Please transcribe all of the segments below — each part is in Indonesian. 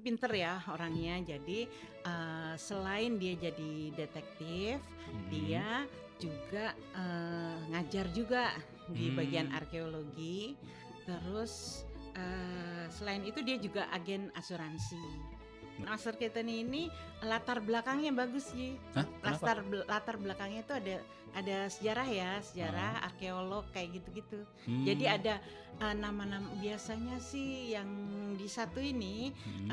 pinter ya orangnya. Jadi selain dia jadi detektif, Mhm. dia juga ngajar juga di bagian Mmm. arkeologi. Terus selain itu dia juga agen asuransi. Master Keaton ini latar belakangnya bagus sih. Hah, kenapa? Latar belakangnya itu ada sejarah ya, Heeh. sejarah arkeolog kayak gitu-gitu. Jadi Mmm. ada nama-nama biasanya sih yang di satu ini Mhm.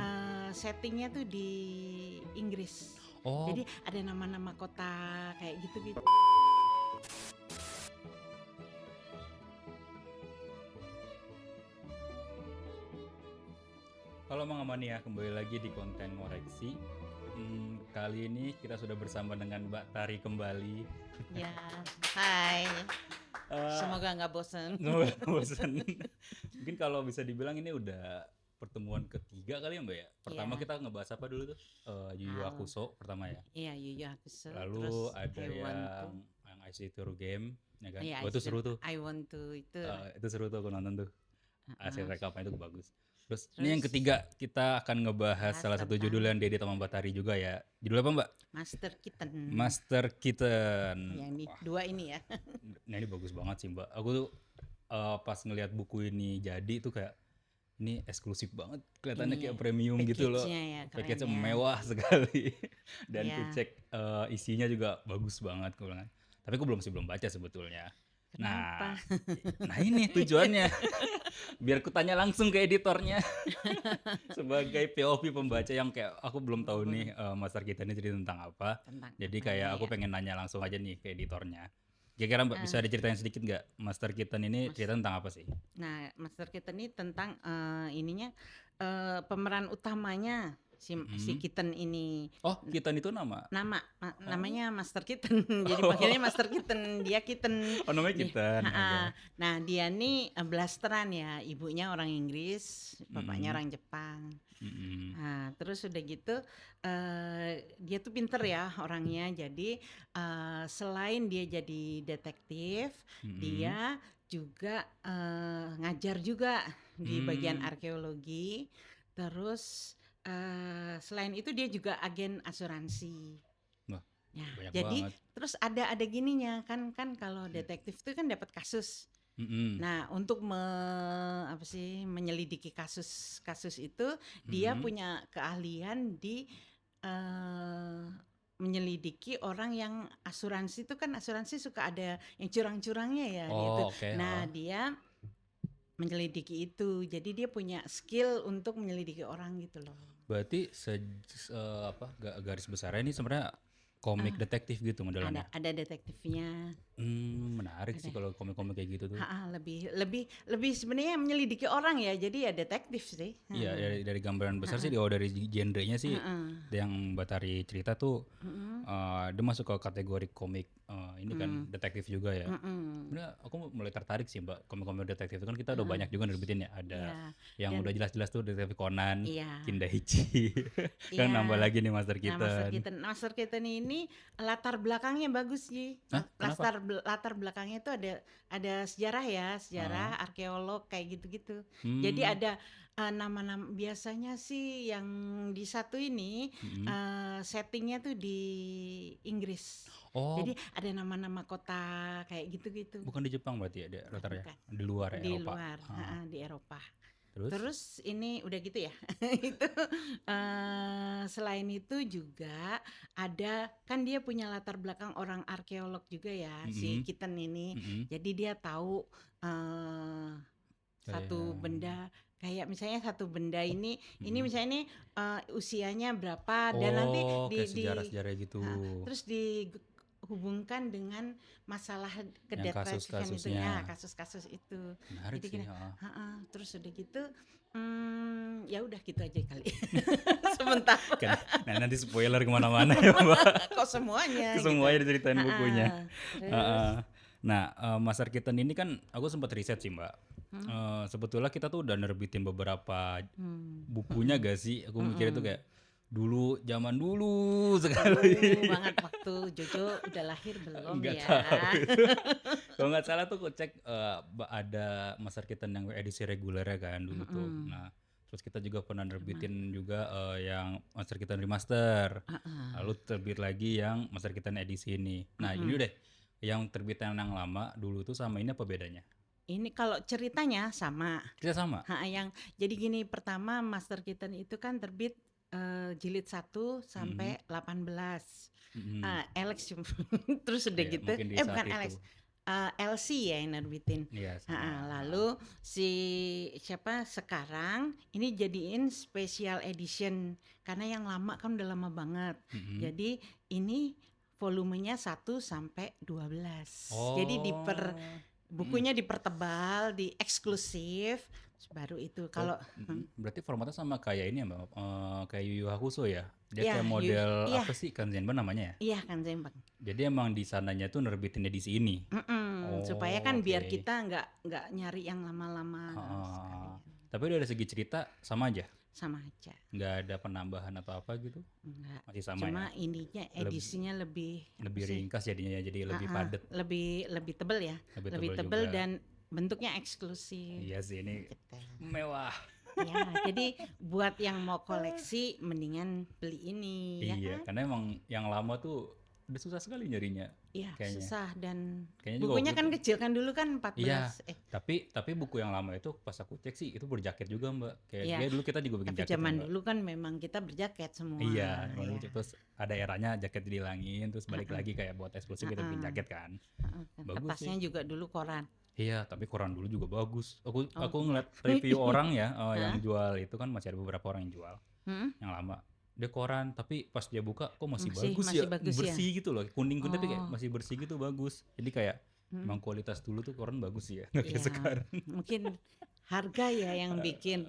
settingnya tuh di Inggris. Jadi Oh, ada nama-nama kota kayak gitu-gitu. halo Mang Aman ya, kembali lagi di konten ngoreksi. Kali ini kita sudah bersama dengan Mbak Tari kembali. Ya, hai. Eee, Semoga nggak bosen. nggak bosen. Mungkin kalau bisa dibilang ini udah pertemuan ketiga kali ya Mbak ya? Pertama Ya, kita ngebahas apa dulu tuh? Yu Yu halo. Hakusho pertama ya. Iya, Yu Yu Hakusho. Terus Lalu ada I want to. yang I See Through Game, ya kan? Iya, Wah itu seru tuh. I want to itu. Itu seru tuh aku nonton tuh. Hasil Heeh. rekapannya itu bagus. Terus ini yang Terus ketiga kita akan ngebahas bahas salah satu judul tentang yang Dede sama Mbak Tari juga ya. Judul apa Mbak? Master Kitten. Master Kitten. Ya ini Wah, dua ini ya. nah ini bagus banget sih Mbak. Aku tuh pas ngelihat buku ini jadi tuh kayak ini eksklusif banget. Kelihatannya Ini kayak premium gitu loh. package-nya ya keren Package-nya ya. mewah sekali. Dan ku Ya, cek isinya juga bagus banget aku bilang. Tapi aku belum baca sebetulnya. kenapa? Nah, nah ini tujuannya. Biar ku tanya langsung ke editornya. Sebagai POV pembaca yang kayak aku belum tahu nih Boleh Master kita ini cerita tentang apa. tentang Jadi apanya kayak aku ya? pengen nanya langsung aja nih ke editornya. Kira-kira Mbak bisa Eh, diceritain sedikit nggak Master Kitten ini Mas, cerita tentang apa sih? nah Master Kitten ini tentang ininya pemeran utamanya si Mm-mm. Kitten ini. Oh, Kitten itu nama? Oh, Namanya Master Kitten. Jadi panggilnya Master Kitten. Dia Kitten. oh namanya Dia, Kitten. Oke. Nah, dia nih blasteran ya. Ibunya orang Inggris, bapaknya Mm-mm. orang Jepang. Mm-mm. Nah, terus udah gitu dia tuh pinter ya orangnya. Jadi selain dia jadi detektif, Mm-mm. dia juga ngajar juga di bagian Hmm. arkeologi. Terus selain itu dia juga agen asuransi. Wah, Ya, banyak jadi banget. terus ada gininya kan kan kalau detektif itu kan dapat kasus. Mm-mm. Nah, untuk apa sih menyelidiki kasus-kasus itu dia Mm-mm. punya keahlian di eh, menyelidiki orang yang asuransi itu kan asuransi suka ada yang curang-curangnya ya dia itu. Oh, oke. Nah, Ha. dia menyelidiki itu. Jadi dia punya skill untuk menyelidiki orang gitu loh. Berarti apa garis besarnya ini sebenarnya komik Ah, detektif gitu modelannya. ada detektifnya. Menarik sih Ada. kalau komik-komik kayak gitu tuh. Lebih lebih lebih sebenarnya menyelidiki orang ya. Jadi ya detektif sih. Iya, dari gambaran besar sih, Heeh, kalau dari genrenya sih, heeh, yang Batari cerita tuh, heeh, dia masuk ke kategori komik, ini kan heeh, detektif juga ya. heeh, Sebenarnya aku mulai tertarik sih Mbak, komik-komik detektif itu kan kita udah heeh. banyak juga nerbitin ya, ada Iya. yang Dan udah jelas-jelas tuh Detektif Conan, iya, Kindaichi, kan nambah iya. lagi nih Master Nah, Keaton. Master Keaton ini latar belakangnya bagus sih. Hah, kenapa? Latar belakangnya itu ada sejarah ya, sejarah Heeh. arkeolog kayak gitu-gitu. Jadi Mmm. ada nama-nama biasanya sih yang di satu ini Mhm. settingnya tuh di Inggris. Jadi Oh, ada nama-nama kota kayak gitu-gitu. bukan di Jepang berarti ya dia latarnya? Bukan. Di luar ya, Di Eropa? luar, Heeh. di Eropa. Terus? Terus ini udah gitu ya. Itu selain itu juga ada kan dia punya latar belakang orang arkeolog juga ya si Mhm. Kitten ini. Mhm. Jadi dia tahu satu Kayak benda kayak misalnya satu benda ini mhm. misalnya ini usianya berapa dan nanti Oh, kayak sejarah-sejarah gitu. terus dihubungkan dengan masalah Yang kedetektifan itu kasus-kasusnya. ya kasus-kasus itu. Menarik Jadi sih, kira, heeh. terus udah gitu, ya udah gitu aja kali. Sementara Kan nah nanti spoiler kemana mana ya, Mbak. kok semuanya gitu. Semuanya diceritain bukunya. Heeh. Terus, Heeh. Nah, Master Kitten ini kan aku sempat riset sih, Mbak. hmm, Sebetulnya kita tuh udah nerbitin beberapa hmm, bukunya gak sih? Aku mikirnya tuh hmm. kayak dulu, zaman dulu Dulu sekali. banget waktu Jojo udah lahir belum Nggak ya? tahu itu. Kalau nggak salah tuh aku cek ada Master Kitten yang edisi reguler ya kan dulu tuh. Mm-mm. Nah, Terus kita juga pernah nerbitin juga yang Master Keaton Remaster. Heeh. Lalu terbit lagi yang Master Keaton edisi ini. Nah, ini deh yang terbitan yang lama dulu tuh sama ini apa bedanya? Ini kalau ceritanya sama. Kita sama. Yang jadi gini, pertama Master Keaton itu kan terbit jilid 1 sampai 18. Alex terus udah Ya, gitu. mungkin di saat Bukan itu. Alex. LC ya yang nerbitin. Iya, sama. Lalu si siapa sekarang ini jadiin special edition karena yang lama kan udah lama banget. Jadi ini volumenya 1 sampai 12. Jadi bukunya dipertebal, di eksklusif, baru itu. Kalau berarti formatnya sama kayak ini ya, Mbak? Kayak Yu Yu Hakusho ya? Dia Iya, kayak model iya. apa sih, Kanzenban namanya ya? iya kan Zembang. Jadi emang di sananya tuh nerbitin edisi ini. Supaya kan biar oke. kita nggak nyari yang lama-lama sekalian. Tapi dari segi cerita sama aja, Sama aja. nggak ada penambahan atau apa gitu, Enggak. masih sama Cuma ya. ininya edisinya lebih Lebih ringkas jadinya ya, jadi lebih padat, lebih tebel ya. lebih Lebih tebal tebel juga. dan bentuknya eksklusif. Iya sih, ini Gitu. mewah. Ya, jadi buat yang mau koleksi mendingan beli ini ya Iya, kan? karena emang yang lama tuh udah susah sekali nyarinya. Iya, Kayaknya. susah dan Kayaknya juga bukunya waktu kan itu. kecil kan dulu kan 14. Iya, tapi buku yang lama itu pas aku cek sih itu berjaket juga, Mbak. Kayak Iya. dia dulu kita juga bikin Tapi jaket ya, zaman Mbak. dulu kan memang kita berjaket semua. Iya, zaman dulu ya. terus ada eranya jaket dihilangin, terus balik lagi kayak buat eksklusif kita bikin jaket kan. Bagus Kertasnya juga dulu koran. Iya, tapi koran dulu juga bagus. Aku Oh. ngeliat review orang ya, yang jual itu kan masih ada beberapa orang yang jual Hmm? yang lama. Dia koran, tapi pas dia buka kok masih Masih- bagus masih ya, bagus ya? bersih gitu loh, kuning-kuning tapi kayak Oh. masih bersih gitu bagus. Jadi kayak emang kualitas dulu tuh koran bagus sih ya, nggak kayak Iya, sekarang. mungkin harga ya yang bikin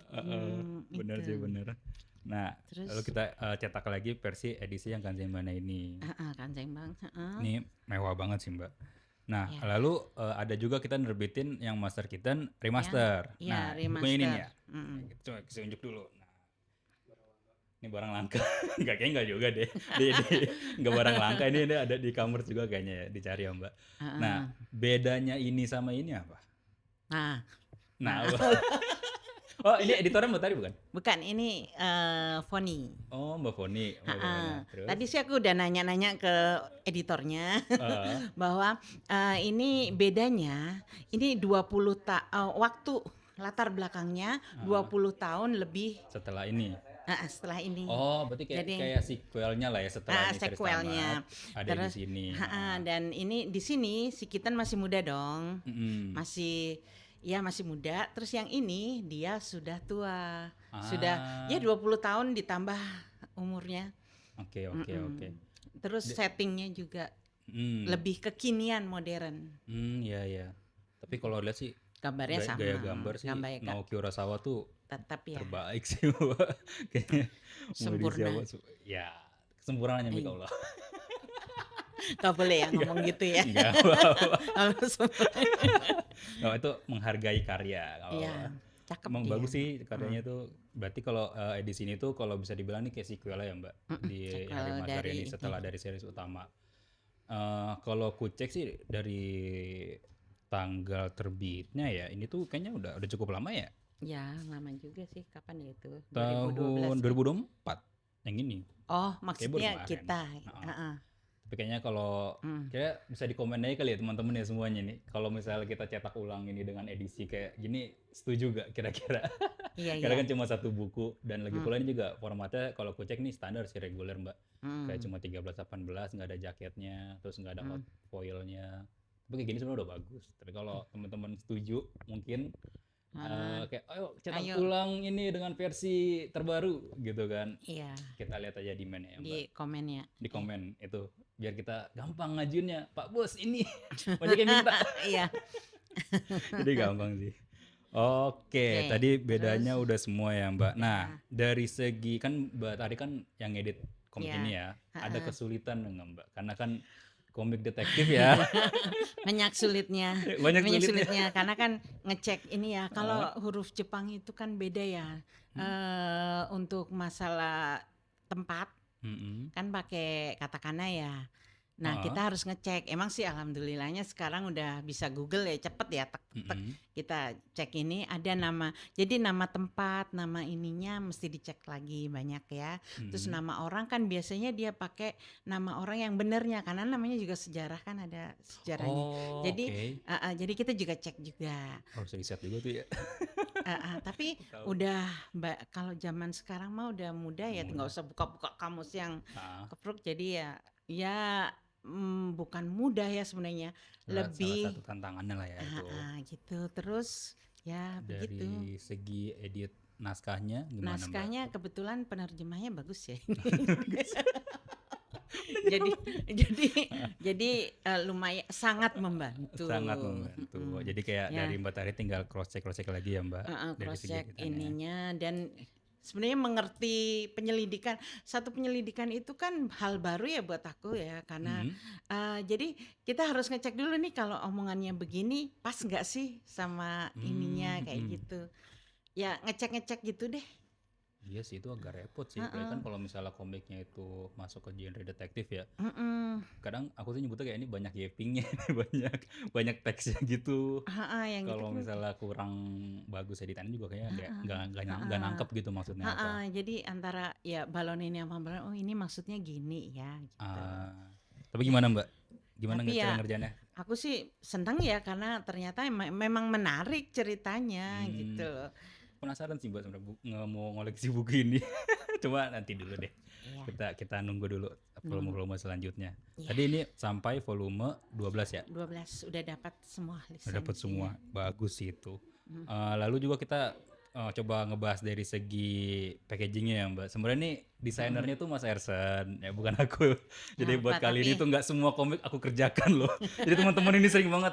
Bener itu. sih bener. Nah, Terus lalu kita cetak lagi versi edisi yang Kanzenbana ini. kan Bang. Ini mewah banget sih, Mbak. Nah, Ya. lalu ada juga kita nerbitin yang Master Keaton Remaster. Iya, Nah, bukunya ini nih ya. Mm-mm. Coba kita unjuk dulu. Nah, ini barang langka. Kayaknya enggak juga deh. Enggak barang langka, ini ada di kamar juga kayaknya ya, dicari ya, Mbak. Nah, bedanya ini sama ini apa? Nah, Nah, oh ini editornya Mbak tadi bukan? bukan ini Foni. Oh, Mbak Foni. Terus? Tadi sih aku udah nanya-nanya ke editornya bahwa ini bedanya ini 20 waktu latar belakangnya 20 tahun lebih Setelah ini. setelah ini. Oh, berarti kayak sequelnya lah ya setelah ini series sequelnya. tamat, ada Terus, di sini. Dan ini di sini si Keaton masih muda dong. Mm-mm. Masih muda. Terus yang ini dia sudah tua. Ah. Sudah ya 20 tahun ditambah umurnya. Oke. Terus settingnya juga Mm. lebih kekinian, modern. Iya. Tapi kalau lihat sih Gambarnya sama. gaya gambar sih Gambarnya Naoki Urasawa tuh tetap ya. terbaik sih, Mbak. Kayaknya mau Sempurna. ya, kesempurnaannya milik Allah. Gak boleh ya ngomong gitu ya. Enggak apa-apa. Kalau sempurna. Nggak, itu menghargai karya. Iya, cakep Emang dia. bagus sih karyanya tuh. Berarti kalau edisi ini tuh kalau bisa dibilang nih kayak sequel ya, Mbak. Di sequel Hari Master dari ini setelah dari series utama. Kalau ku cek sih dari tanggal terbitnya ya, ini tuh kayaknya udah cukup lama ya. Ya, lama juga sih. Kapan ya itu? Tahun 2012. 2024 yang ini. Oh, maksudnya kemarin. kita. Tapi kayaknya kalau kayak bisa dikomen aja kali ya teman-teman ya semuanya nih. Kalau misalnya kita cetak ulang ini dengan edisi kayak gini, setuju gak kira-kira? Iya, Karena kan cuma satu buku dan lagi pula ini juga formatnya kalau ku cek nih standar sih reguler, Mbak. Kayak cuma 13-18, nggak ada jaketnya, terus nggak ada hot foilnya. Tapi kayak gini sebenarnya udah bagus. Tapi kalau teman-teman setuju mungkin kayak ayo cetak ulang ini dengan versi terbaru gitu kan. Iya. Kita lihat aja di mana ya, Mbak. Di komen ya. Di komen itu biar kita gampang ngajuinnya. Pak Bos ini banyak yang minta. Iya. Jadi gampang sih. Oke, tadi bedanya udah semua ya, Mbak. Nah, dari segi kan Mbak tadi kan yang edit komik ini ya, ada kesulitan enggak, Mbak? Karena kan komik detektif ya. Banyak sulitnya. Banyak Banyak sulitnya. sulitnya karena kan ngecek ini ya. Kalau huruf Jepang itu kan beda ya. Untuk masalah tempat kan pakai katakana ya. Nah, Heeh. kita harus ngecek. Emang sih alhamdulillahnya sekarang udah bisa Google ya, cepet ya, tek tek tek. Mhm. Kita cek ini ada nama. Jadi nama tempat, nama ininya mesti dicek lagi banyak ya. Terus Mhm. nama orang kan biasanya dia pakai nama orang yang benernya karena namanya juga sejarah kan ada sejarahnya. Oh, Jadi oke. jadi kita juga cek juga. Harus riset juga tuh ya. Tapi Tahu. udah kalau zaman sekarang mah udah mudah ya, nggak Mudah. usah buka-buka kamus yang Heeh. kepruk. Jadi ya bukan mudah ya sebenarnya, Salah satu lebih tantangannya lah ya itu. gitu. Terus ya begitu. Dari segi edit naskahnya gimana, Mbak? Naskahnya kebetulan penerjemahnya bagus ya. Bagus. Jadi jadi jadi lumayan sangat membantu. Sangat membantu. Mhm. Jadi kayak Ya. dari Mbak Tari tinggal cross check lagi ya, Mbak, dari Cross segi check editannya. ininya dan sebenarnya mengerti penyelidikan. Satu penyelidikan itu kan hal baru ya buat aku ya karena Mhm. jadi kita harus ngecek dulu nih kalau omongannya begini pas nggak sih sama ininya kayak Mhm. gitu. Ya ngecek-ngecek gitu deh. Iya sih itu agak repot sih. Apalagi Heeh. kan kalau misalnya komiknya itu masuk ke genre detektif ya. Mhm. Kadang aku sih nyebutnya kayak ini banyak yappingnya, banyak banyak teksnya gitu. Heeh, yang gitu Kalau kan. misalnya kurang bagus editannya juga kayaknya nggak Heeh. nggak nggak nyam- nggak Heeh. nangkep gitu maksudnya Heeh, apa. jadi antara ya balon ini sama balon, oh ini maksudnya gini ya gitu. Ah, tapi Ya, gimana Mbak? Gimana tapi cara ya ngerjainnya? aku sih seneng ya karena ternyata memang menarik ceritanya gitu Hmm, loh. penasaran sih Mbak sebenarnya nggak mau ngoleksi buku ini. Cuma nanti dulu deh. Iya, Kita nunggu dulu nunggu. volume-volume selanjutnya. Iya, Tadi ini sampai volume 12 ya. 12 udah dapat semua Udah dapat lisensinya. semua. Bagus sih itu. Hmm. Lalu juga kita coba ngebahas dari segi packagingnya ya Mbak. Sebenarnya nih desainernya tuh Mas Ersen ya bukan aku. Jadi buat Apa kali ini tapi tuh nggak semua komik aku kerjakan loh. Jadi teman-teman ini sering banget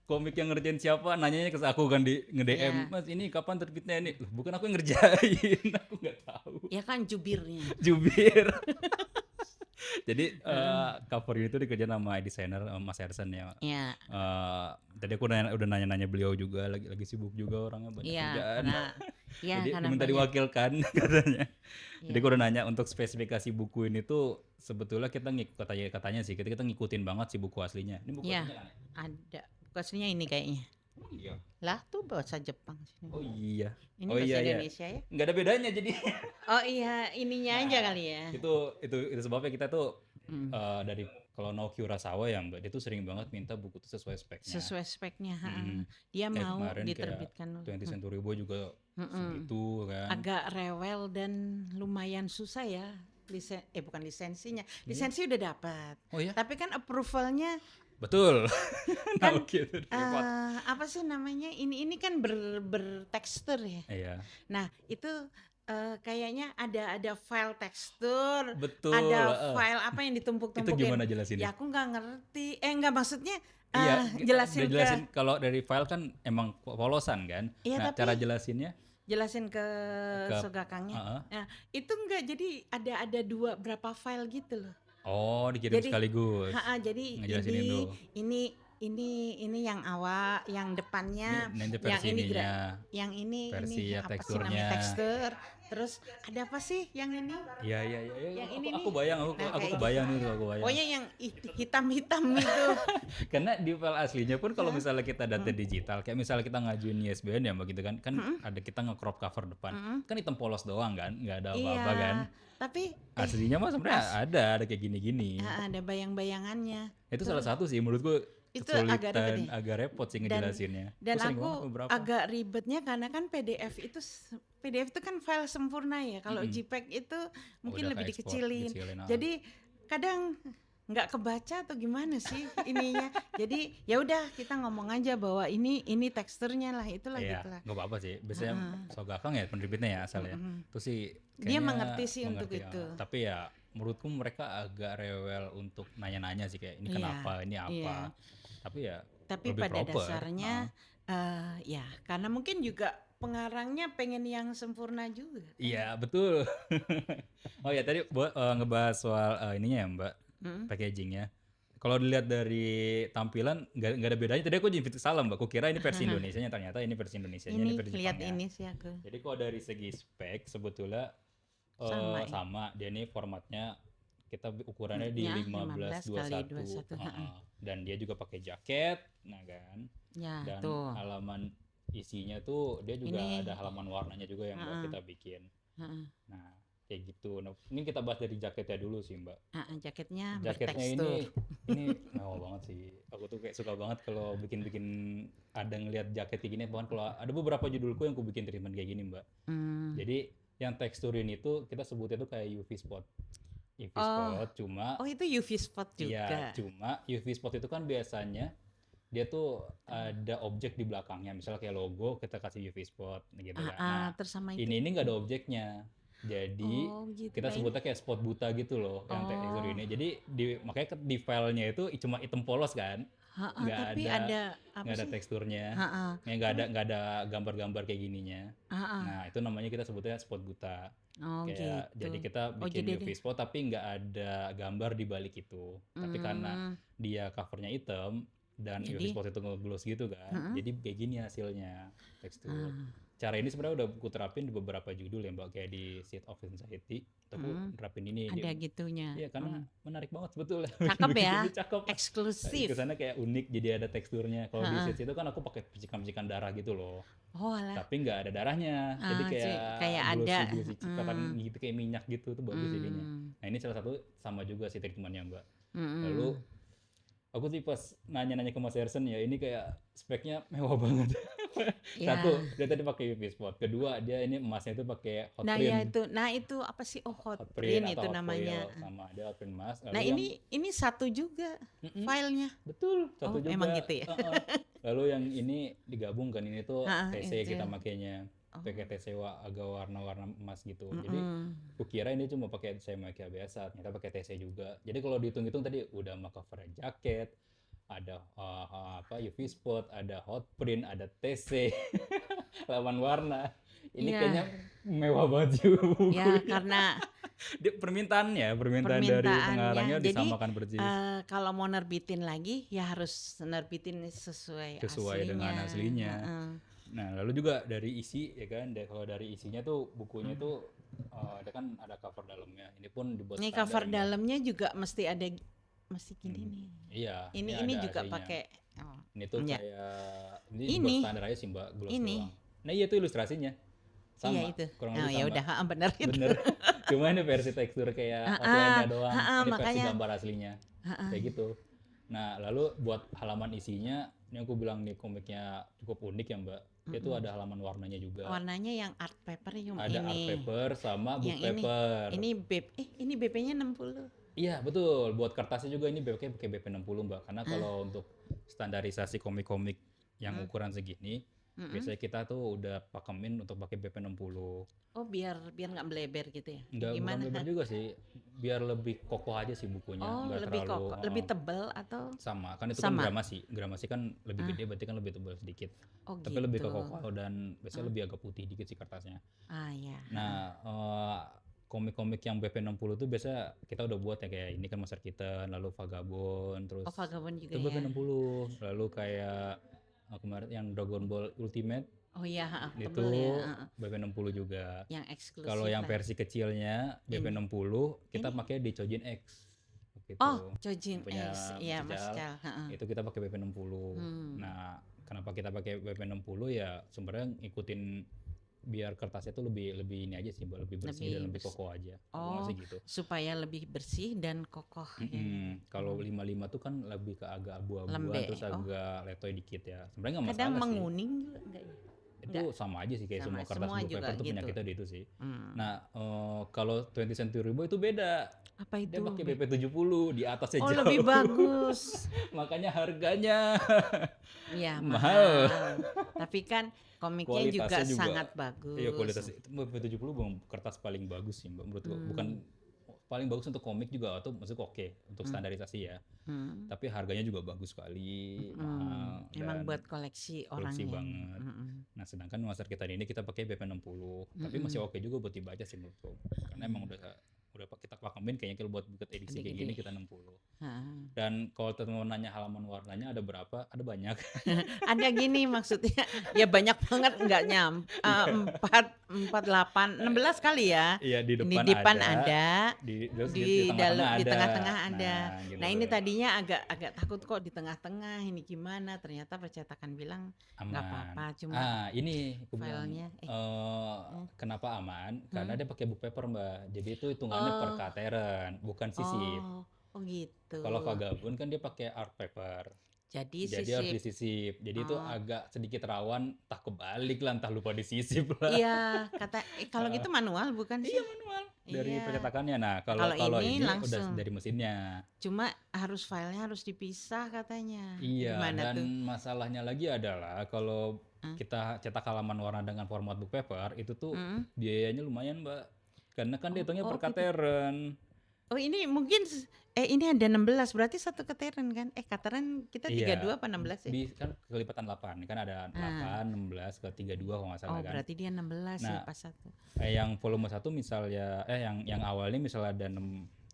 komik yang ngerjain siapa nanyanya ke aku kan di nge-DM ya Mas ini kapan terbitnya ini. Loh, bukan aku yang ngerjain. Aku nggak tahu. ya kan jubirnya. Jubir. Jadi Heeh. cover itu dikerjain sama desainer Mas Ersen ya. Ya, Tadi aku udah nanya-nanya beliau juga lagi sibuk juga orangnya banyak iya kerjaan. Jadi aku karena minta banyak. diwakilkan katanya. Jadi aku Ya, udah nanya untuk spesifikasi buku ini tuh sebetulnya kita katanya sih kita ngikutin banget sih buku aslinya. Ini buku ya aslinya kan? ada. Bukannya ini kayaknya. Oh iya. Lah tuh bahasa Jepang sini. Oh iya. Ini Oh bahasa iya ya. Indonesia ya. Nggak ada bedanya jadi. Oh iya, ininya aja Nah, kali ya. itu sebabnya kita tuh Hmm. dari kalau Naoki Urasawa ya Mbak, dia tuh sering banget minta buku tuh sesuai speknya. Sesuai speknya. Mm-mm. Dia Kayak mau kemarin kayak diterbitkan dulu. 20th Century Boy juga Mm-mm. segitu kan. Agak rewel dan lumayan susah ya bukan lisensinya. Iya. Lisensi udah dapat. Oh ya, Tapi kan approvalnya betul. kan Naoki itu repot. apa sih namanya? Ini kan bertekstur ya. Iya, Nah, itu kayaknya ada file tekstur, betul. ada file apa yang Itu ditumpuk-tumpukin. gimana jelasinnya? Ya aku nggak ngerti. Nggak maksudnya Iya, udah jelasin ke jelasin kalau dari file kan emang polosan kan. iya Nah, tapi cara jelasinnya jelasin ke ke Sogakangnya. Heeh. Nah, itu enggak jadi ada berapa file gitu loh. Oh, dikirim Jadi sekaligus. jadi Ngejelasin ini itu. ini yang awal, yang depannya, Nanti yang versi ini ininya, yang versi ini ya apa sih namanya teksturnya. tekstur. Terus ada apa sih yang ini? Iya, iya, iya. Yang Aku ini aku nih. bayang, Nah, aku kayak kebayang gitu. itu, aku bayang. Pokoknya yang hitam-hitam itu. Karena di file aslinya pun kalau misalnya kita data digital, kayak misalnya kita ngajuin ISBN ya begitu kan, kan ada kita nge-crop cover depan, kan hitam polos doang kan, nggak ada apa-apa kan. Iya, tapi Aslinya mah sebenarnya ada kayak gini-gini. ada bayang-bayangannya. Itu salah satu sih menurutku Itu agak ribet kesulitan, ya. agak repot sih Dan ngejelasinnya. dan Sering banget aku beberapa. agak ribetnya karena kan PDF itu kan file sempurna ya. Kalau JPEG itu mungkin Udah lebih ke-export, dikecilin. dikecilin, Jadi kadang nggak kebaca atau gimana sih ininya. Jadi ya udah kita ngomong aja bahwa ini teksturnya lah itulah Iya, gitulah. nggak apa-apa sih. Biasanya Sogakang ya penerbitnya ya asalnya. Itu sih Dia kayaknya mengerti sih untuk mengerti, itu. Tapi ya menurutku mereka agak rewel untuk nanya-nanya sih kayak ini Iya, kenapa, ini apa. iya. Tapi ya Tapi lebih pada proper. dasarnya ya karena mungkin juga pengarangnya pengen yang sempurna juga. Iya, betul. Oh ya tadi ngebahas soal ininya ya Mbak, packagingnya. Kalau dilihat dari tampilan nggak ada bedanya. Tadi aku jadi salah Mbak, aku kira ini versi Indonesianya, ternyata ini versi Indonesianya, ini Ini versi lihat Jepangnya. ini sih aku. Jadi kalau dari segi spek sebetulnya Sama ya. sama. Dia ini formatnya kita ukurannya di Ya, 15 15 kali 21. 21. Heeh. Dan dia juga pakai jaket, nah kan. Ya, Dan tuh. halaman isinya tuh dia juga ada Ini halaman warnanya juga yang Mbak heeh, kita bikin. heeh. Nah, kayak gitu. Nah, ini kita bahas dari jaketnya dulu sih, Mbak. Jaketnya Jaketnya bertekstur. ini mewah banget sih. Aku tuh kayak suka banget kalau bikin-bikin ada ngelihat jaket kayak gini. Bahkan kalau ada beberapa judulku yang aku bikin treatment kayak gini, Mbak. Hmm. Jadi yang teksturin itu kita sebutnya tuh kayak UV spot. UV Oh, spot cuma oh itu UV spot iya, juga. cuma UV spot itu kan biasanya dia tuh ada objek di belakangnya. Misalnya kayak logo kita kasih UV spot gitu kan. Nah, Terus sama itu. ini nggak ada objeknya. Jadi Oh, gitu kita kayak. sebutnya kayak spot buta gitu loh yang tekstur Oh, ini. Jadi makanya di filenya itu cuma hitam polos kan, nggak tapi ada ada apa nggak ada sih? teksturnya, Heeh. nggak Tapi ada gambar-gambar kayak gininya. heeh. Nah itu namanya kita sebutnya spot buta. Oh, Kayak gitu. jadi kita Oh, bikin jadi UV spot tapi nggak ada gambar di balik itu. Tapi karena hmm, dia covernya hitam dan UV jadi spot itu nge-gloss gitu kan, heeh. jadi kayak gini hasilnya tekstur. Ah, Cara ini sebenarnya udah aku terapin di beberapa judul ya Mbak, kayak di Seed of Anxiety. Aku nerapin ini di, ada gitunya. iya karena menarik banget sebetulnya. Cakep Bikin ya, ini cakep. eksklusif. Kesana kayak unik jadi ada teksturnya. Kalau di Heeh. Seeds itu kan aku pakai percikan-percikan darah gitu loh. Oh alah, Tapi nggak ada darahnya. Jadi kayak kayak ada. glossy cikatan gitu kayak minyak gitu tuh bagus jadinya. Hmm, Nah, ini salah satu sama juga sih treatmentnya Mbak. Lalu hmm. aku sih pas nanya-nanya ke Mas Ersen ya ini kayak speknya mewah banget. Satu, Ya. dia tadi pakai UV spot. Kedua, dia ini emasnya itu pakai hot Nah ya print. itu apa sih? Oh, hot Hot print print itu atau hot namanya. foil sama dia hot print emas. Nah Lalu yang ini satu juga Mm-mm, filenya. betul, satu Oh, emang juga. gitu ya? Lalu yang ini digabungkan ini tuh TC Itu. kita makainya. Oh. Pakai TC agak warna-warna emas gitu. Jadi Mm-mm. kukira ini cuma pakai TC Makia biasa, ternyata pakai TC juga. Jadi kalau dihitung-hitung tadi udah sama cover jaket, ada UV spot, ada hot print, ada TC, lawan warna. Ini Iya, kayaknya mewah banget juga ya bukunya. karena Permintaan dari permintaannya. pengarangnya Jadi disamakan persis kalau mau nerbitin lagi ya harus nerbitin sesuai sesuai dengan aslinya. aslinya. Heeh. Nah, lalu juga dari isi ya kan, kalau dari isinya tuh bukunya tuh ada kan ada cover dalamnya. Ini pun dibuat Ini standar cover Mbak. dalamnya juga mesti ada, mesti gini nih. Iya, Ini ada juga AC-nya. pakai. Oh, Ini tuh ya. kayak ini Ini. dibuat standar aja sih Mbak, gloss Ini. doang. Nah, iya itu ilustrasinya. Sama, Iya itu. kurang Oh lebih ya sama. udah, bener itu. Bener. Cuma ini versi tekstur kayak Ah, outline-nya doang. ah, Ini versi makanya. gambar aslinya. Kayak gitu. Nah, lalu buat halaman isinya, ini aku bilang nih komiknya cukup unik ya Mbak. Itu ada halaman warnanya juga. Warnanya yang art paper yang Ada art ini. paper sama book Yang ini. paper. Ini ini BP-nya 60. Iya betul, buat kertasnya juga ini pakai BP60 Mbak. Karena kalau untuk standarisasi komik-komik yang ukuran segini, biasanya kita tuh udah pakemin untuk pakai BP60. Oh, biar nggak melebar gitu ya? Bukan Gimana? lebar juga sih, biar lebih kokoh aja sih bukunya, Oh, nggak lebih terlalu kokoh, lebih tebal atau? sama. Kan itu Sama. kan gramasi kan lebih gede, berarti kan lebih tebal sedikit. Oh, Tapi gitu. lebih kokoh dan biasanya lebih agak putih dikit sih kertasnya. Ya. Nah, komik-komik yang BP60 tuh biasa kita udah buat ya kayak ini kan Master Kitten, lalu Vagabond, terus Oh, Vagabond juga itu ya. BP60, lalu kayak kemarin yang Dragon Ball Ultimate Oh iya, itu tebel ya. BP60 juga. Yang eksklusif. Kalau yang lah. versi kecilnya BP60 kita pakai di Chojin X. Gitu. Oh, Chojin Punya X. Iya, Mas Mas Cal. Cal. Itu kita pakai BP60. Nah, kenapa kita pakai BP60 ya sebenarnya ngikutin biar kertasnya tuh lebih ini aja sih, lebih bersih dan lebih kokoh aja. Aku masih gitu. Supaya lebih bersih dan kokoh. Kalau 55 tuh kan lebih ke agak abu-abuan Lembek. terus agak letoy dikit ya. Sebenarnya nggak Kadang masalah sih. menguning juga enggak ya? Itu sama aja sih kayak semua kertas semua blue juga paper tuh gitu. penyakitnya di itu sih. Nah, kalau 20th Century Boy itu beda. Apa itu? Dia pakai BP70 di atasnya Oh, jauh. lebih bagus. Makanya harganya Iya, mahal. Tapi kan komiknya Kualitasnya juga sangat bagus. Iya, kualitas itu BP70 bukan kertas paling bagus sih Mbak menurutku. Bukan paling bagus untuk komik juga atau maksudku oke untuk standarisasi ya. Tapi harganya juga bagus sekali, mahal. Emang dan buat koleksi orang koleksi ya. banget. Nah, sedangkan Master Kitten ini kita pakai BP60. Tapi masih oke juga buat dibaca sih menurutku. Karena emang udah kita pakemin kayaknya kalau buat buat edisi kayak gini kita 60. Dan kalau teman-teman nanya halaman warnanya ada berapa? Ada banyak. Ada gini maksudnya, ya banyak banget nggak 48, 16 kali ya. Iya, di Ini depan di depan ada, ada, terus di di tengah-tengah di ada. tengah-tengah ada. Nah, gitu Nah, ini tuh. tadinya agak takut kok di tengah-tengah ini gimana. Ternyata percetakan bilang nggak Aman. apa-apa, cuma Ini aku bilang filenya eh, kenapa aman? Karena hmm? dia pakai book paper, Mbak. Jadi itu hitungannya per Oh, kateren, bukan sisip. oh, oh gitu. Kalau Vagabond kan dia pakai art paper. Jadi Jadi harus sisip. disisip. Jadi itu Oh, agak sedikit rawan, entah kebalik lah, entah lupa disisip lah. iya, kalau gitu manual bukan Iya, sih? manual dari Iya. percetakannya. Nah, Nah, kalau kalau kalau ini ini udah langsung. dari mesinnya. Cuma filenya harus dipisah katanya. Iya, Gimana tuh? dan masalahnya lagi adalah kalau Hmm? kita cetak halaman warna dengan format book paper itu tuh Hmm? biayanya lumayan, Mbak. Karena kan Oh, dihitungnya oh per gitu. kateren. Oh ini mungkin ini ada 16 berarti satu kateren kan? Kateren kita Iya, 32 apa 16 ya? kan kelipatan 8. Kan ada Ah, 8, 16 ke 32 kalau nggak salah oh kan. berarti dia 16 ya Nah, pas satu. yang volume satu misalnya yang awalnya misalnya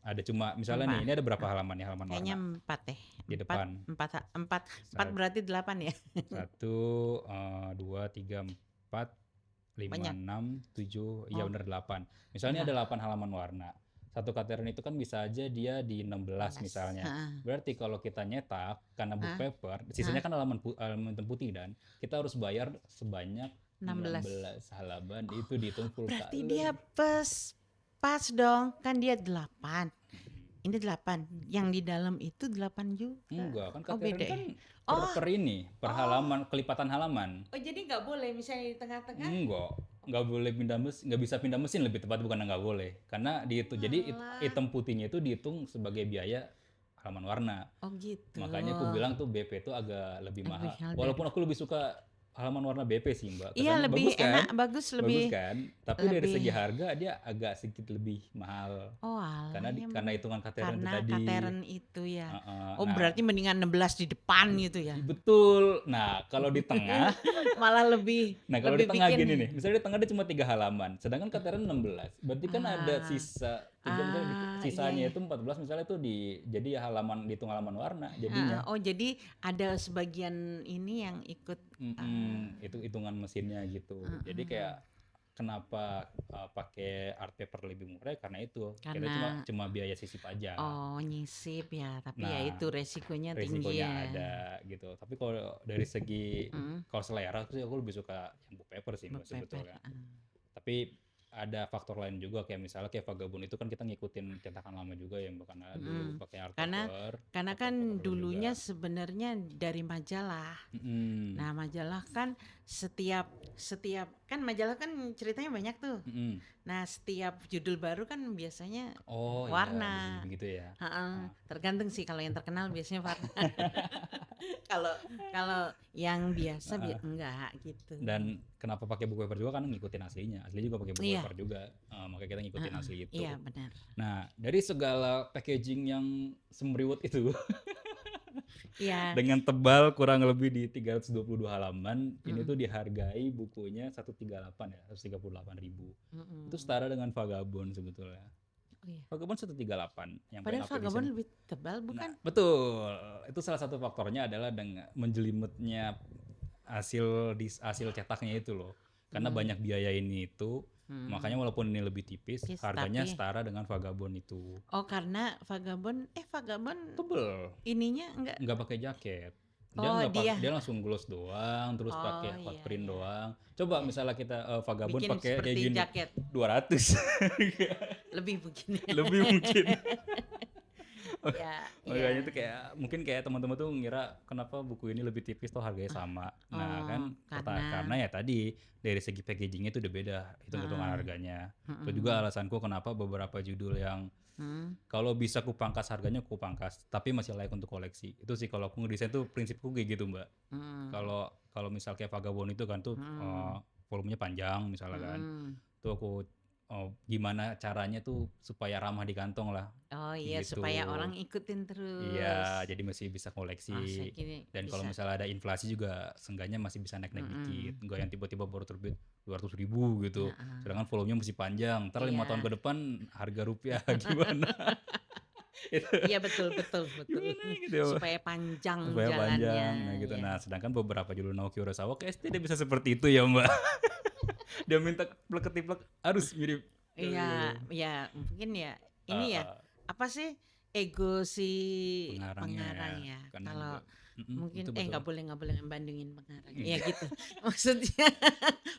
ada cuma misalnya nih, Empat. ini ada berapa halaman nih, halaman Kayaknya warna 4 deh. di Empat, depan. empat, empat, empat berarti 8 ya? Satu, dua, tiga, empat, lima, Banyak. enam, tujuh, iya Oh, bener 8. Misalnya ada lah 8 halaman warna. Satu katern itu kan bisa aja dia di 16 16. misalnya. Heeh. Berarti kalau kita nyetak karena book Heeh. paper, sisanya Heeh. kan halaman hitam putih dan kita harus bayar sebanyak 16. 16 halaman, itu dihitung full Berarti color. dia pas dong. Kan dia 8. Ini 8. Yang di dalam itu 8 juga. Enggak, kan Oh katern beda kan ya? Oh, per ini, per halaman, kelipatan halaman. oh jadi nggak boleh misalnya di tengah-tengah? Nggak boleh pindah mesin, nggak bisa pindah mesin, lebih tepat, bukan nggak boleh. Karena jadi Alah. hitam putihnya itu dihitung sebagai biaya halaman warna. Oh gitu. Makanya aku bilang tuh BP itu agak lebih Lebih mahal. hal Walaupun aku lebih suka halaman warna BP sih, Mbak. Iya Kesannya lebih bagus kan? enak, bagus Bagus lebih kan? Tapi dari lebih. segi harga dia agak sedikit lebih mahal. Oh alah ya Karena hitungan kateren itu karena tadi. kateren itu ya. Oh Nah, berarti mendingan 16 di depan gitu ya. betul. Nah, kalau di tengah Malah lebih Nah, kalau di tengah bikin. gini nih, misalnya di tengah dia cuma 3 halaman, sedangkan kateren 16. Berarti kan ada Ah, sisa 3, misalnya iya sisanya iya. itu 14, misalnya itu jadi dihitung halaman warna jadinya. Oh jadi ada sebagian ini yang ikut. Itu hitungan mesinnya gitu. Jadi Mm-mm. kayak kenapa pakai art paper lebih murah karena itu. Kita cuma Karena cuma biaya sisip aja. nyisip ya, tapi ya Nah, itu resikonya tinggi resikonya ya. ada gitu. Tapi kalau dari segi Mm, kalau selera sih aku lebih suka yang book paper sih, Mbak, Berpepet. sebetulnya. Tapi ada faktor lain juga, kayak misalnya kayak Vagabond itu kan kita ngikutin cetakan lama juga ya, karena dulu Mm-mm. pakai art Karena paper, karena pakai kan paper dulunya juga. sebenarnya dari majalah. Mm-mm. Nah, majalah kan setiap kan majalah kan ceritanya banyak tuh. Mm-mm. Nah, setiap judul baru kan biasanya Oh iya, bisa warna. begitu ya. Heeh, tergantung sih kalau yang terkenal biasanya warna. Kalau kalau yang biasa enggak gitu. Dan kenapa pakai buku paper juga kan ngikutin aslinya. Asli juga pakai buku Iya, paper juga. Makanya kita ngikutin asli itu. iya benar. Nah, dari segala packaging yang semriwut itu Iya. dengan tebal kurang lebih di 322 halaman, ini Mm-mm, tuh dihargai bukunya 138 ya, 138.000. Itu mm-mm. setara dengan Vagabond sebetulnya. Oh iya. Vagabond 138 yang pen Padahal up Vagabond edition. lebih tebal Nah, bukan? betul. Itu salah satu faktornya adalah dengan menjelimetnya hasil cetaknya itu loh. Karena banyak biaya ini itu, makanya walaupun ini lebih tipis, Yes, harganya tapi setara dengan Vagabond itu. karena Vagabond Tebel, ininya enggak. nggak pakai jaket. Dia Oh, nggak dia. dia langsung gloss doang, terus Oh pakai hot iya print iya. doang. Coba Iya. misalnya kita Vagabond Bikin pakai kayak seperti gini, jaket. 200. Lebih begini. Lebih mungkin. Ya, Makanya iya. tuh kayak mungkin kayak teman-teman tuh ngira kenapa buku ini lebih tipis toh harganya sama. Nah, kan Karena karena ya tadi dari segi packagingnya itu udah beda hitung-hitungan harganya. Itu juga alasanku kenapa beberapa judul yang kalau bisa kupangkas harganya kupangkas, tapi masih layak untuk koleksi. Itu sih kalau aku ngedesain tuh prinsipku kayak gitu, Mbak. Kalau kalau misal kayak Vagabond itu kan tuh volumenya panjang misalnya kan. Tuh aku gimana caranya tuh supaya ramah di kantong lah. Oh iya Gitu. supaya orang ikutin terus. Iya, jadi masih bisa koleksi. Saya kira Dan kalau bisa. misalnya ada inflasi juga, seenggaknya masih bisa naik-naik dikit. Enggak yang tiba-tiba baru terbit 200.000 gitu. Sedangkan volumenya masih panjang. Ntar 5 Iya. tahun ke depan harga rupiah gimana? Itu Iya betul betul betul. gimana gitu ya, Mbak? Supaya panjang Supaya jalannya. panjang. Nah gitu. Ya. Nah sedangkan beberapa judul Naoki Urasawa kayak tidak bisa seperti itu ya, Mbak. Dia minta plek-ketiplek harus mirip. Iya, ya mungkin ya ini ya Heeh, apa sih ego si pengarangnya ya, pengarang ya. karena Kalau itu mungkin betul. nggak boleh ngebandingin pengarang. Ya Iya, gitu. Maksudnya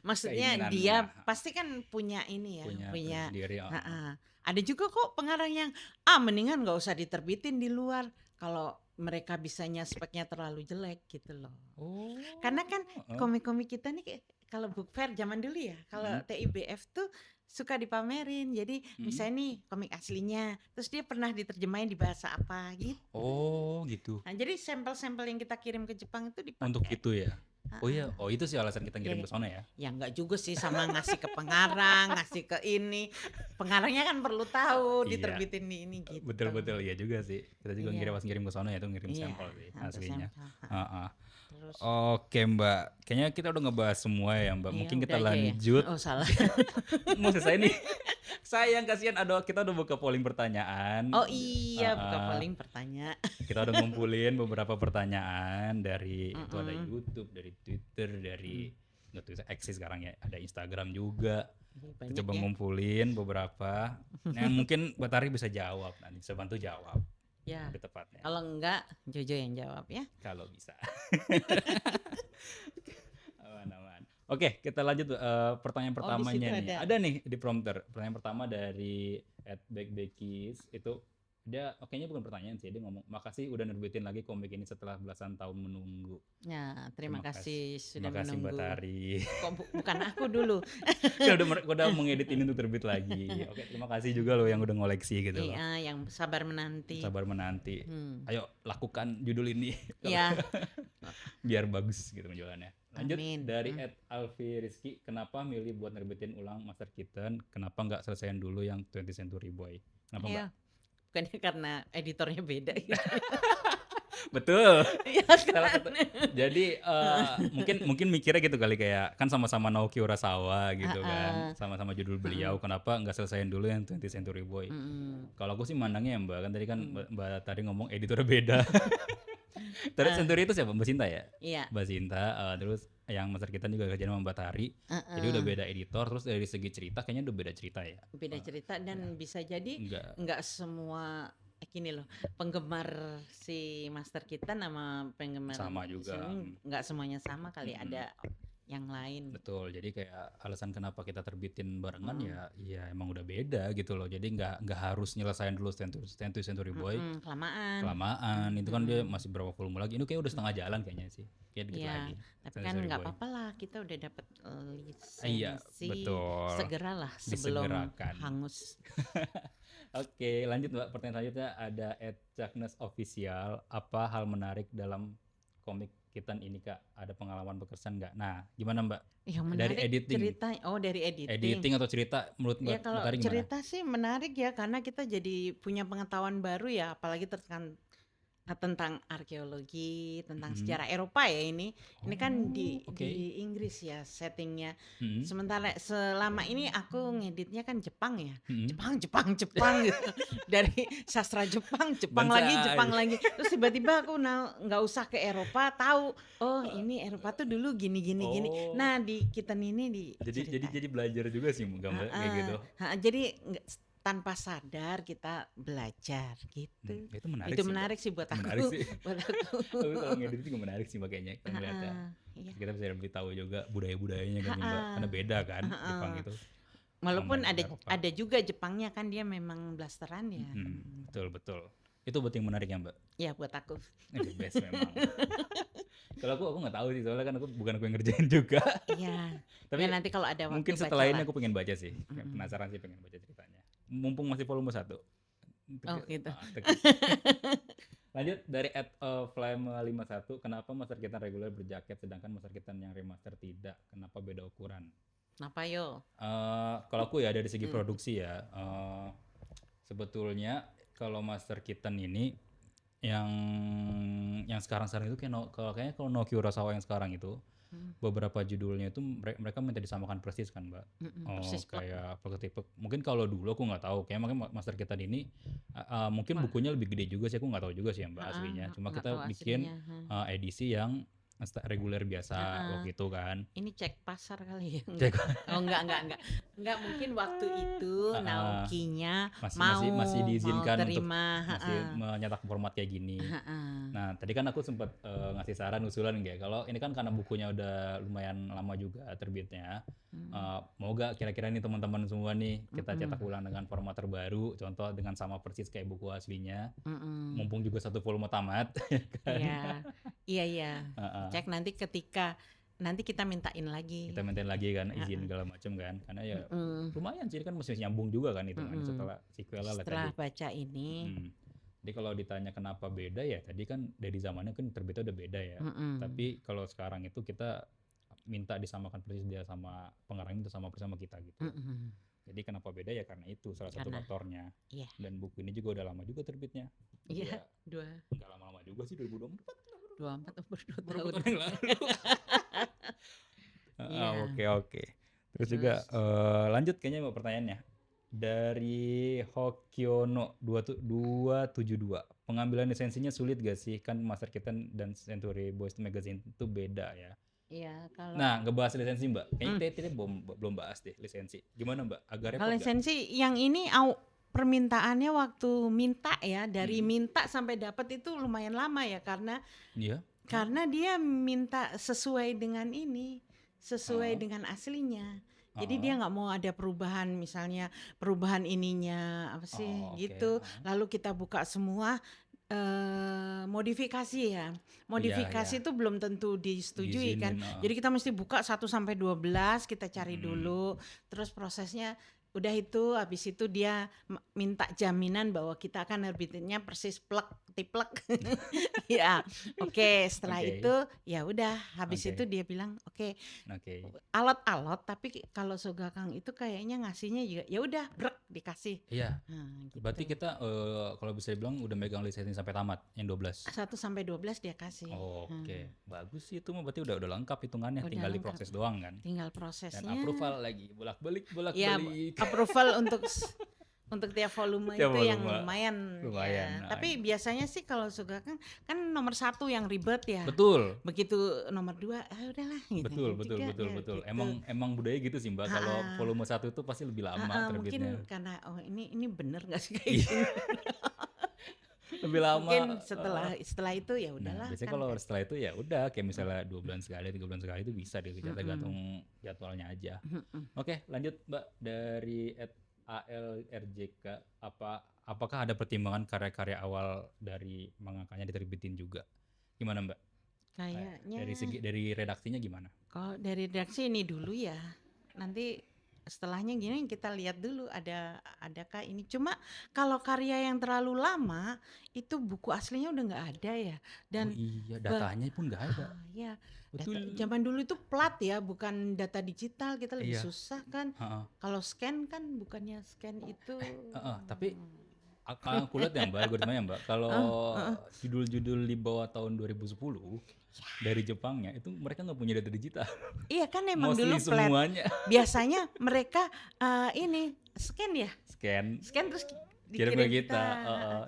maksudnya keinginannya dia pasti kan punya ini ya, punya punya sendiri, heeh. heeh. Ada juga kok pengarang yang mendingan nggak usah diterbitin di luar kalau mereka bisanya speknya terlalu jelek gitu loh. Karena kan Oh, heeh, komik-komik kita nih kalau book fair zaman dulu ya, kalau mhm, TIBF tuh suka dipamerin. Jadi mhm. misalnya nih komik aslinya, terus dia pernah diterjemahin di bahasa apa gitu. Oh gitu, Nah, jadi sampel-sampel yang kita kirim ke Jepang itu untuk dipakai. itu ya? Oh Heeh. iya, oh itu sih alasan kita Ya, ngirim ke sana ya? ya nggak juga sih sama ngasih ke pengarang, ngasih ke ini. Pengarangnya kan perlu tahu Iya, diterbitin di ini gitu. betul-betul, iya juga sih. Kita juga Iya, pas ngirim ke sana ya itu ngirim iya, sampel sih untuk aslinya, sampel. Heeh. heeh. Terus, Oke Mbak, kayaknya kita udah ngebahas semua ya Mbak, iya mungkin udah kita aja ya. lanjut. Oh salah. Mau selesai nih. Sayang, kasihan, kita udah buka polling pertanyaan. Oh iya, buka Heeh. polling pertanyaan. Kita udah ngumpulin beberapa pertanyaan dari itu ada Mm-mm. YouTube, dari Twitter, dari Mm. nggak Twitter X sih sekarang ya, ada Instagram juga. Ih, Kita banyak coba ya. ngumpulin beberapa. Nah, mungkin Batari bisa jawab nanti, bisa bantu jawab Ya, lebih tepatnya kalau enggak Jojo yang jawab ya. kalau bisa. Aman-aman. Oke, kita lanjut pertanyaan Oh, di situ pertamanya nih. ada. Ada nih di prompter. Pertanyaan pertama dari @backbekis itu dia kayaknya bukan pertanyaan sih, dia ngomong makasih udah nerbitin lagi komik ini setelah belasan tahun menunggu. Ya, terima Terima kasih. kasih Terima sudah kasih Mbak menunggu. Tari. Kok bukan aku dulu? Kan udah mengedit ini untuk terbit lagi. Oke, terima kasih juga loh yang udah ngoleksi gitu loh. Iya, yang sabar menanti. Sabar menanti. Hmm. Ayo lakukan judul ini Iya, biar bagus gitu penjualannya. Lanjut amin. dari Alfi Rizky, kenapa milih buat nerbitin ulang Master Kitten? Kenapa nggak selesaiin dulu yang 20th Century Boy? Kenapa Mbak? Iya, bukannya karena editornya beda gitu. Betul. Iya Salah kan? satu. Jadi mungkin mikirnya gitu kali kayak kan sama-sama Naoki Urasawa gitu kan, Heeh. sama-sama judul beliau, kenapa nggak selesaiin dulu yang 20th Century Boy? Mm-mm. Kalau aku sih mandangnya ya Mbak, kan tadi kan Mm. Mbak tadi ngomong editornya beda. Terus Eh, Century itu siapa? Mbak Sinta ya? iya. Mbak Sinta, terus yang Master kita juga kerjaan sama Mbak Tari. Jadi udah Heeh. beda editor, terus dari segi cerita kayaknya udah beda cerita ya. Beda cerita Ya, dan bisa jadi enggak nggak semua gini loh, penggemar si Master kita nama penggemar sama juga. sini nggak semuanya sama kali, Mm-mm. ada yang lain. Betul, jadi kayak alasan kenapa kita terbitin barengan Mm. ya emang udah beda gitu loh. Jadi nggak harus nyelesain dulu Stand to Century Boy Kelamaan. kelamaan. Itu kan dia Mm-mm. masih berapa volume lagi. Ini kayak udah setengah jalan kayaknya sih. Kayak dikit Iya, lagi. tapi Stand to kan Century nggak Boy. apa-apa lah, kita udah dapat Iya, lisensi, betul. segeralah sebelum Disegerakan. hangus. Oke, lanjut Mbak. Pertanyaan selanjutnya ada @Chuckness Official. Apa hal menarik dalam komik Kitten ini Kak? Ada pengalaman berkesan nggak? Nah, gimana Mbak? Yang Dari menarik editing, ceritanya, oh dari editing. editing atau cerita menurut Mbak Ya kalau Tari gimana? cerita sih menarik ya karena kita jadi punya pengetahuan baru ya, apalagi tentang arkeologi, tentang Mhm. sejarah Eropa ya ini. Ini kan Oh, oke. di Inggris ya settingnya. Mhm, Sementara selama ini aku ngeditnya kan Jepang ya. mhm. Jepang gitu. Dari sastra Jepang lagi, Jepang Bansai. lagi. Terus tiba-tiba aku nggak usah ke Eropa, tahu oh ini Eropa tuh dulu gini gini gini. Oh, Nah, di Kitten ini diceritain. jadi belajar juga sih gambar kayak gitu. Jadi tanpa sadar kita belajar gitu. Itu menarik Itu sih, Mbak. menarik sih buat aku. Menarik sih. Buat aku. Tapi kalau ngedit juga menarik sih makanya kita ngeliatnya. Iya. Kita bisa lebih tahu juga budaya-budayanya kan Mbak. Ha-ha. Karena beda kan Ha-ha. Jepang itu Walaupun sama ada Eropa. ada juga Jepangnya kan dia memang blasteran ya. Betul betul. Itu buat yang menarik ya Mbak. Ya buat aku. The best memang. Kalau aku nggak tahu sih soalnya kan bukan aku yang ngerjain juga. Iya. Tapi Ya nanti kalau ada waktu mungkin setelah ini bacalah. aku pengen baca sih. Penasaran sih pengen baca ceritanya. Mumpung masih volume 1. Oh gitu. Lanjut dari @flame51, kenapa Master Kitten reguler berjaket sedangkan Master Kitten yang remaster tidak? Kenapa beda ukuran? Kenapa yo? Kalau aku ya dari segi produksi ya, sebetulnya kalau Master Kitten ini yang sekarang itu kayaknya kalau Naoki Urasawa yang sekarang itu beberapa judulnya itu mereka minta disamakan persis kan Mbak. Persis kok. Kayak tipe mungkin kalau dulu aku nggak tahu kayak makanya Master Kitten ini mungkin Wah. bukunya lebih gede juga sih, aku nggak tahu juga sih ya Mbak aslinya, cuma Nggak kita tahu bikin aslinya. edisi yang reguler biasa Heeh. waktu itu kan. Ini cek pasar kali ya? Cek Enggak. Enggak, mungkin waktu itu heeh, Naoki-nya masih mau diizinkan untuk terima, masih heeh. menyetak format kayak gini. Heeh. Nah, tadi kan aku sempat ngasih saran usulan kayak kalau ini kan karena bukunya udah lumayan lama juga terbitnya. Mau gak kira-kira nih teman-teman semua nih kita cetak Mm-mm. ulang dengan format terbaru, contoh dengan sama persis kayak buku aslinya. Mm-mm. Mumpung juga satu volume tamat, ya kan? Iya, iya. Heeh. Cek nanti kita mintain lagi. Kita maintain lagi kan izin Heeh. segala macam kan, karena ya Mm-mm. lumayan sih kan mesti nyambung juga kan itu kan Mm-mm. setelah sequelnya lah Setelah tadi. baca ini, Jadi kalau ditanya kenapa beda ya tadi kan dari zamannya kan terbitnya udah beda ya. mm-mm. Tapi kalau sekarang itu kita minta disamakan persis dia sama pengarangnya itu sama bersama kita gitu. Mm-mm. Jadi kenapa beda ya karena itu salah satu Karena, faktornya. iya, Dan buku ini juga udah lama juga terbitnya. iya, Juga nggak lama-lama juga sih 2024 24 umur 2 baru tahun. tahun yang lalu. Iya. Oke. Terus juga lanjut kayaknya mau pertanyaannya. Dari Hokyono 272. Pengambilan lisensinya sulit gak sih? Kan Master Kitten dan Century Boys Magazine itu beda ya. Iya, kalau Nah, ngebahas lisensi Mbak. Kayaknya kita belum bahas deh lisensi. Gimana Mbak? Agak repot kalau gak? lisensi yang ini permintaannya waktu minta ya, dari minta sampai dapat itu lumayan lama ya karena Iya. dia minta sesuai dengan dengan aslinya. Jadi dia nggak mau ada perubahan, misalnya perubahan ininya apa sih Oh, oke. gitu. Lalu kita buka semua modifikasi ya. Modifikasi Iya. itu belum tentu disetujui kan. Diizinin, Jadi kita mesti buka 1 sampai 12, kita cari dulu. Terus prosesnya udah itu, habis itu dia minta jaminan bahwa kita akan nerbitinnya persis plek tiplek. Ya, oke. Setelah Oke. itu ya udah, habis Oke. itu dia bilang oke, Oke. alot-alot, tapi kalau Sogakang itu kayaknya ngasihnya juga ya udah brek dikasih. Iya. Nah, gitu. Berarti kita kalau bisa dibilang udah megang lisensi sampai tamat yang 12. 1 sampai 12 dia kasih. Oke. Bagus sih itu mah berarti udah lengkap hitungannya, Udah tinggal lengkap. diproses doang kan. Tinggal Dan prosesnya. approval lagi, bolak-balik. Ya, approval untuk tiap volume Tiap itu yang volume. lumayan. Lumayan, Ya. nah. Tapi biasanya sih kalau Sogakang kan nomor 1 yang ribet ya. Betul. Begitu nomor 2, udahlah gitu. Betul. Ya, gitu. Emang budaya gitu sih Mbak. Kalau volume 1 itu pasti lebih lama terbitnya. Mungkin karena ini bener nggak sih kayak Iya. gini. Lebih lama. Mungkin setelah itu ya udahlah. Nah, biasanya kan kalau kayak- setelah itu ya udah kayak misalnya 2 bulan sekali, 3 bulan sekali itu bisa dikejar tergantung jadwalnya aja. Oke, lanjut Mbak dari @ALRJK, apakah ada pertimbangan karya-karya awal dari mangakanya diterbitin juga? Gimana Mbak? Kayaknya Dari redaksinya gimana? kalau dari redaksi ini dulu ya. Nanti setelahnya gini kita lihat dulu adakah ini. Cuma kalau karya yang terlalu lama itu buku aslinya udah nggak ada ya. Dan iya, datanya pun nggak ada. ya, Betul. zaman dulu itu plat ya, bukan data digital, kita lebih Iya. susah kan. Kalau scan kan bukannya scan itu. Tapi aku lihat ya Mbak, algoritmanya Mbak, kalau judul-judul di bawah tahun 2010 dari Jepangnya itu mereka nggak punya data digital. Iya kan emang Mostly dulu plat. semuanya Biasanya mereka ini scan ya, scan terus kirim dikirim ke kita.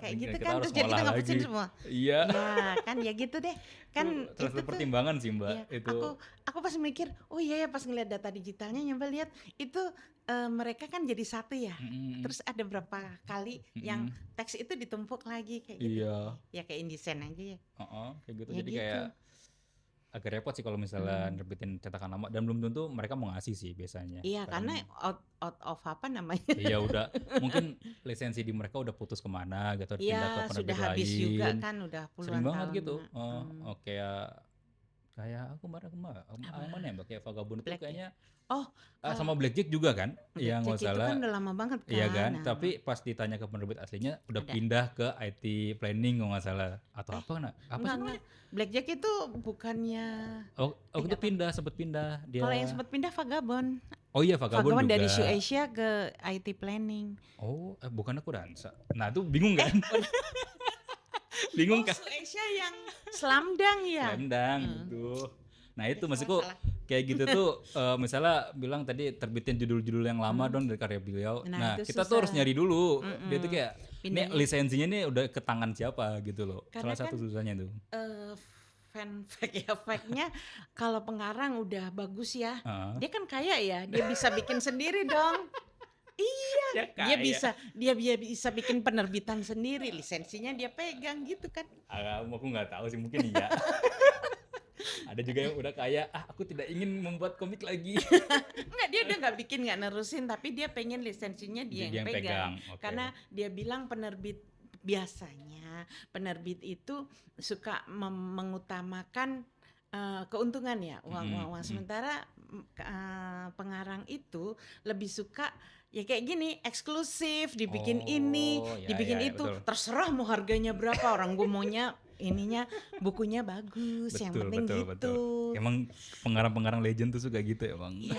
kayak Dan gitu kita kan, harus terus jadi kita ngolah ngapusin lagi. semua. Iya. Ya kan, ya gitu deh kan. Terus Itu tuh pertimbangan sih Mbak ya, itu. aku pas mikir, oh iya ya, pas ngeliat data digitalnya nyampe lihat itu mereka kan jadi satu ya. Terus ada berapa kali yang teks itu ditumpuk lagi kayak gitu. Iya. Ya kayak InDesign aja ya. Kayak gitu. Ya Jadi gitu. kayak agak repot sih kalau misalnya nerbitin cetakan lama dan belum tentu mereka mau ngasih sih biasanya. Iya, karena out of apa namanya? Iya udah, mungkin lisensi di mereka udah putus kemana gitu, pindah ke Iya, penerbit sudah lain. habis juga kan, udah puluhan Sering banget tahun. gitu. Kayak aku kemarin mana ya Mbak, kayak Vagabond itu Black ya? kayaknya Oh, sama Blackjack juga kan? Iya nggak Blackjack itu salah. kan udah lama banget kan. Iya kan, Nah, tapi pas ditanya ke penerbit aslinya udah Ada. pindah ke IT planning kalau nggak salah atau apa nah? Apa sih namanya? enggak. Blackjack itu bukannya Itu sempet pindah dia. kalau yang sempat pindah Vagabond. Oh iya Vagabond juga. dari Shu Asia ke IT planning. Oh, bukan aku dansa. Nah, itu bingung kan? Bingung kan? Shu Asia yang Slamdang ya. Rendang gitu. Nah, itu maksudku salah. kayak gitu tuh misalnya bilang tadi terbitin judul-judul yang lama dong dari karya beliau. Nah, Nah, itu kita tuh harus susah. nyari dulu. Dia tuh kayak ini Pindahnya. lisensinya nih udah ke tangan siapa gitu loh. Karena Salah satu kan, susahnya tuh. fun fact ya, fact-nya kalau pengarang udah bagus ya, Heeh. dia kan kaya ya, dia bisa bikin sendiri dong. Ya Dia kayak bisa bikin penerbitan sendiri, lisensinya dia pegang gitu kan. aku nggak tahu sih, mungkin iya. Ada juga yang udah kayak aku tidak ingin membuat komik lagi. Enggak, dia udah nggak bikin, nggak nerusin, tapi dia pengen lisensinya dia Dia yang yang pegang. pegang. Oke. Karena dia bilang biasanya penerbit itu suka mengutamakan keuntungan ya, uang. Sementara pengarang itu lebih suka ya kayak gini, eksklusif, dibikin ini, dibikin ya, itu, betul. terserah mau harganya berapa, orang gue maunya ininya bukunya bagus, yang penting gitu. Betul. Emang pengarang-pengarang legend tuh suka gitu ya, Bang. Iya.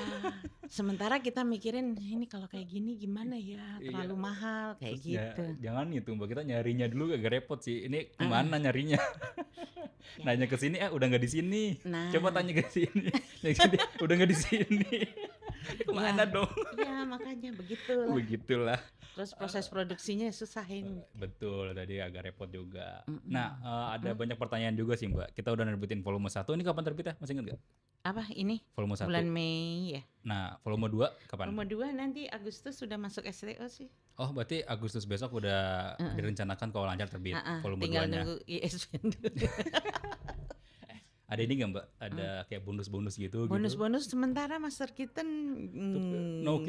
Sementara kita mikirin ini kalau kayak gini gimana ya, terlalu mahal kayak Terus gitu. jangan itu Mbak, kita nyarinya dulu agak repot sih. Ini kemana nyarinya? Nanya ke sini udah nggak di sini. Nah. Coba tanya ke sini. Udah nggak di sini. Kemana dong? Iya, makanya begitulah. Begitulah. Terus proses produksinya susahin. Betul, tadi agak repot juga. Nah, ada banyak pertanyaan juga sih Mbak. Kita udah nerbitin volume 1, ini kapan terbitnya? Masih ingat nggak? Apa ini? Volume 1. Bulan Mei ya. Nah, volume 2 kapan? Volume 2 nanti Agustus sudah masuk STO sih. Oh, berarti Agustus besok udah direncanakan kalau lancar terbit volume 2-nya. Tinggal nunggu ISBN dulu. Ada ini nggak Mbak? Ada kayak bonus-bonus gitu? Bonus-bonus sementara Master Kitten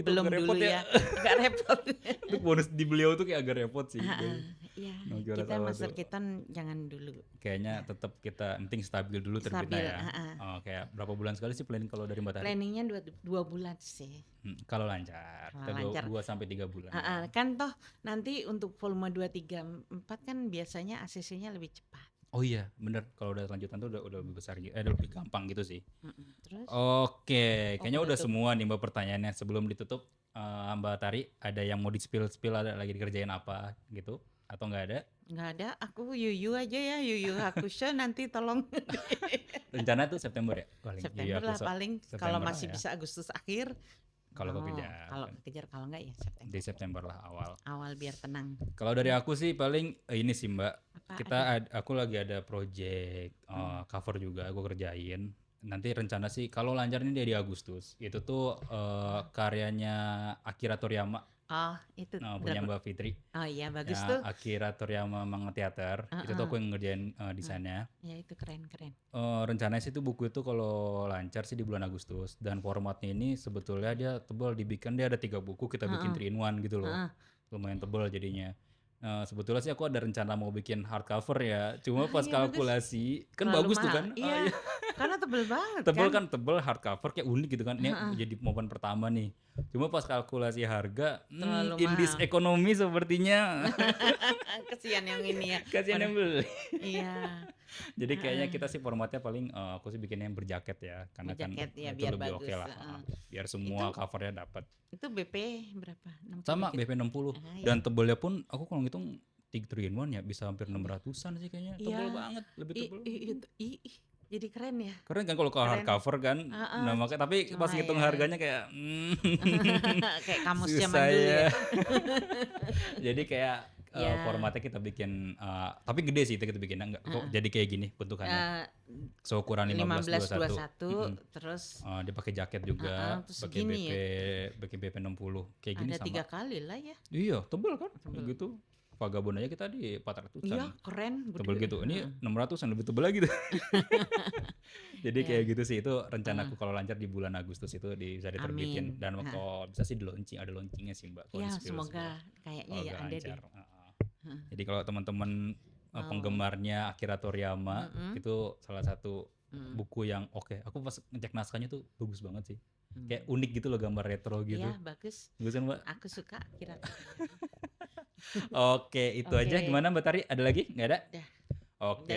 kita belum agak dulu repot ya. Agak repot. Untuk bonus di beliau tuh kayak agak repot sih. Iya, No, juara kita sama Master tuh. Kitten jangan dulu. Kayaknya tetap kita penting stabil dulu terbitnya ya. Oh, kayak berapa bulan sekali sih planning kalau dari Mbak Tari? Planningnya 2 bulan sih. Kalau lancar, Kalau lancar. 2 sampai 3 bulan. Kan toh nanti untuk volume 2, 3, 4 kan biasanya ACC-nya lebih cepat. Oh iya, bener. Kalau udah lanjutan tuh udah lebih besar gitu. Udah lebih gampang gitu sih. Terus Oke, kayaknya udah tutup. semua nih Mbak pertanyaannya. Sebelum ditutup, Mbak Tari ada yang mau di-spill ada lagi dikerjain apa gitu? Atau nggak ada? nggak ada, aku Yuyu aja ya, Yuyu Hakusho nanti tolong. Rencana tuh September ya? September lah paling, kalau September masih lah ya. bisa Agustus akhir. Kalau mau. kekejar. Kalau kejar, kalau enggak ya September. Di September lah awal. Awal biar tenang. Kalau dari aku sih paling ini sih Mbak. Apa Aku lagi ada project cover juga aku kerjain. Nanti rencana sih kalau lancar ini dari Agustus. Itu tuh karyanya Akira Toriyama. Oh, itu Punya Mbak Fitri. Oh iya, bagus Ya, tuh. Akira Toriyama Manga Theater. Itu tuh aku yang ngerjain desainnya. Ya itu keren. Rencananya sih tuh buku itu kalau lancar sih di bulan Agustus, dan formatnya ini sebetulnya dia tebal, dibikin dia ada 3 buku, kita bikin 3 in 1 gitu loh. Lumayan tebal jadinya. Sebetulnya sih aku ada rencana mau bikin hardcover ya, cuma pas iya, kalkulasi kan Terlalu bagus tuh mahal. kan. Iya, karena tebel banget Tebel kan. kan, tebel hardcover kayak unik gitu kan. Ini jadi momen pertama nih. Cuma pas kalkulasi harga, Terlalu indis mahal. ekonomi sepertinya. Kesian yang ini ya. Kasihan yang beli. Iya. Jadi kayaknya kita sih formatnya paling aku sih bikinnya yang berjaket ya, karena Berjaket, kan ya, itu biar lebih bagus. oke lah. Biar semua covernya dapat. Itu BP berapa? 60 Sama dikit. BP 60 iya. dan tebalnya pun aku kalau ngitung 3 in 1 ya bisa hampir 600-an sih kayaknya. Tebal banget, lebih tebal. Jadi keren ya. Keren kan kalau hardcover kan. Nah, makanya tapi pas Cuma ngitung ya. harganya kayak Kayak kamus susah zaman dulu ya. Jadi kayak formatnya kita bikin tapi gede sih kita bikin enggak kok jadi kayak gini bentukannya. Seukuran 15-21. Terus Dia pakai jaket juga, terus pakai segini pakai BP 60 kayak gini ada sama. 3 kali lah ya. Iya, tebel kan? Gitu. Vagabond aja kita di 400-an. Iya, keren. Tebel gitu. Ini 600-an lebih tebel lagi tuh. Jadi kayak gitu sih, itu rencanaku kalau lancar di bulan Agustus itu bisa diterbitin. Amin. Dan kalau bisa sih ada launchingnya sih Mbak. Ya, semoga kayaknya ya ada deh. Jadi kalau teman-teman penggemarnya Akira Toriyama itu salah satu buku yang oke. Aku pas ngecek naskahnya tuh bagus banget sih. Kayak unik gitu loh, gambar retro gitu. Iya, bagus. Bagus kan Mbak? Aku suka kira. Oke, itu aja. Gimana Mbak Tari? Ada lagi? Nggak ada? Udah. Oke.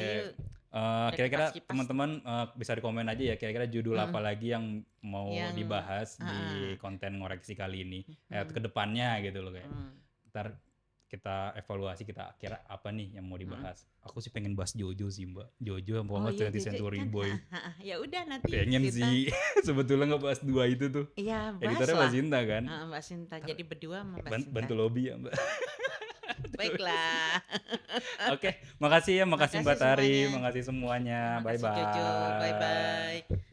Udah, Kira-kira kipas-kipas. teman-teman bisa di komen aja ya, kira-kira judul apa lagi yang mau dibahas di konten ngoreksi kali ini. Ke depannya gitu loh kayak. Ntar kita evaluasi, kita kira apa nih yang mau dibahas. Aku sih pengen bahas Jojo sih Mbak. Jojo sama Thomas 20th Century Boy. Ya udah nanti Pengen kita, sih. Sebetulnya ngebahas 2 itu tuh. Iya, bahas Editornya lah. Mbak Sinta kan. Mbak Sinta, jadi berdua sama Mbak Sinta. Bantu lobby ya Mbak. Baiklah. Oke, makasih ya, makasih Makasih Mbak Tari, semuanya. makasih semuanya. Terima Bye kasih Jojo. bye. Bye-bye.